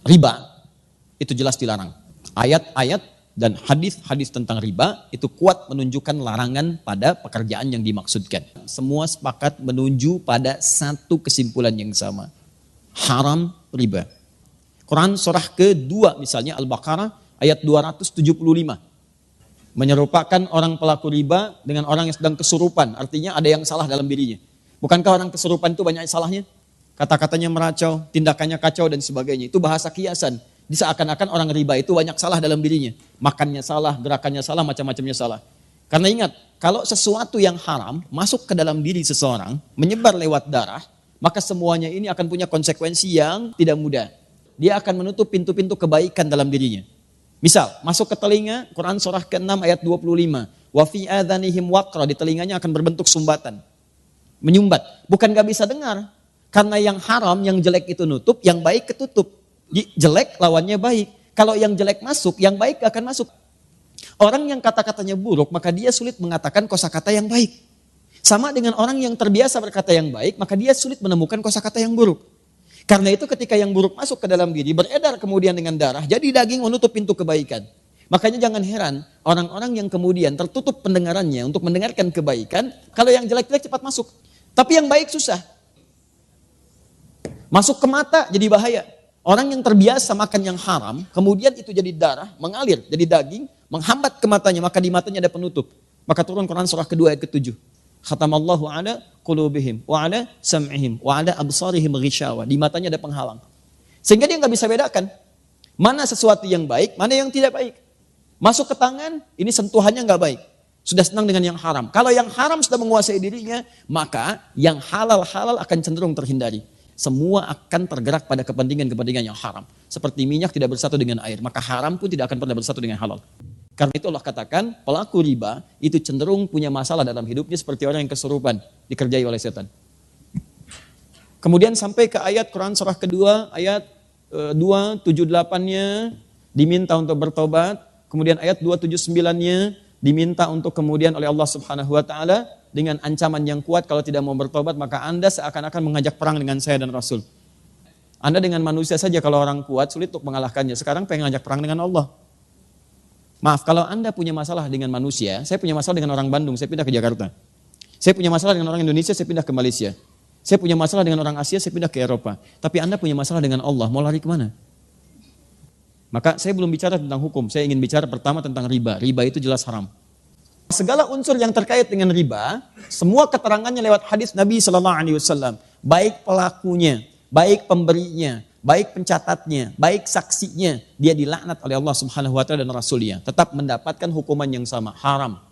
Riba itu jelas dilarang. Ayat-ayat dan hadis-hadis tentang riba itu kuat menunjukkan larangan pada pekerjaan yang dimaksudkan. Semua sepakat menuju pada satu kesimpulan yang sama. Haram riba. Quran surah kedua misalnya Al-Baqarah ayat 275. Menyerupakan orang pelaku riba dengan orang yang sedang kesurupan. Artinya ada yang salah dalam dirinya. Bukankah orang kesurupan itu banyak salahnya? Kata-katanya meracau, tindakannya kacau dan sebagainya. Itu bahasa kiasan. Seakan-akan orang riba itu banyak salah dalam dirinya. Makannya salah, gerakannya salah, macam-macamnya salah. Karena ingat, kalau sesuatu yang haram masuk ke dalam diri seseorang, menyebar lewat darah, maka semuanya ini akan punya konsekuensi yang tidak mudah. Dia akan menutup pintu-pintu kebaikan dalam dirinya. Misal, masuk ke telinga, Quran surah ke-6 ayat 25. Wa fi adhanihim waqra, di telinganya akan berbentuk sumbatan. Menyumbat. Bukan gak bisa dengar. Karena yang haram, yang jelek itu nutup, yang baik ketutup. Jelek lawannya baik. Kalau yang jelek masuk, yang baik gak akan masuk. Orang yang kata-katanya buruk, maka dia sulit mengatakan kosakata yang baik. Sama dengan orang yang terbiasa berkata yang baik, maka dia sulit menemukan kosakata yang buruk. Karena itu ketika yang buruk masuk ke dalam diri, beredar kemudian dengan darah, jadi daging menutup pintu kebaikan. Makanya jangan heran, orang-orang yang kemudian tertutup pendengarannya untuk mendengarkan kebaikan, kalau yang jelek-jelek cepat masuk. Tapi yang baik susah. Masuk ke mata jadi bahaya. Orang yang terbiasa makan yang haram, kemudian itu jadi darah, mengalir, jadi daging, menghambat ke matanya, maka di matanya ada penutup. Maka turun Quran surah kedua ayat ke-7. Khatamallahu ala qulubihim wa ala sam'ihim wa ala absarihim ghishawa. Di matanya ada penghalang. Sehingga dia nggak bisa bedakan mana sesuatu yang baik, mana yang tidak baik. Masuk ke tangan, ini sentuhannya nggak baik. Sudah senang dengan yang haram. Kalau yang haram sudah menguasai dirinya, maka yang halal-halal akan cenderung terhindari. Semua akan tergerak pada kepentingan-kepentingan yang haram. Seperti minyak tidak bersatu dengan air, maka haram pun tidak akan pernah bersatu dengan halal. Karena itu Allah katakan pelaku riba itu cenderung punya masalah dalam hidupnya seperti orang yang kesurupan dikerjai oleh setan. Kemudian sampai ke ayat Quran surah kedua ayat 278-nya diminta untuk bertobat. Kemudian ayat 279-nya diminta untuk kemudian oleh Allah Subhanahu wa taala dengan ancaman yang kuat, kalau tidak mau bertobat maka Anda seakan-akan mengajak perang dengan saya dan Rasul. Anda dengan manusia saja kalau orang kuat sulit untuk mengalahkannya. Sekarang pengen ngajak perang dengan Allah. Maaf, kalau Anda punya masalah dengan manusia, saya punya masalah dengan orang Bandung, saya pindah ke Jakarta. Saya punya masalah dengan orang Indonesia, saya pindah ke Malaysia. Saya punya masalah dengan orang Asia, saya pindah ke Eropa. Tapi Anda punya masalah dengan Allah, mau lari kemana? Maka saya belum bicara tentang hukum, saya ingin bicara pertama tentang riba. Riba itu jelas haram. Segala unsur yang terkait dengan riba, semua keterangannya lewat hadis Nabi SAW. Baik pelakunya, baik pemberinya, baik pencatatnya, baik saksinya, dia dilaknat oleh Allah Subhanahu wa taala dan Rasulnya. Tetap mendapatkan hukuman yang sama, haram.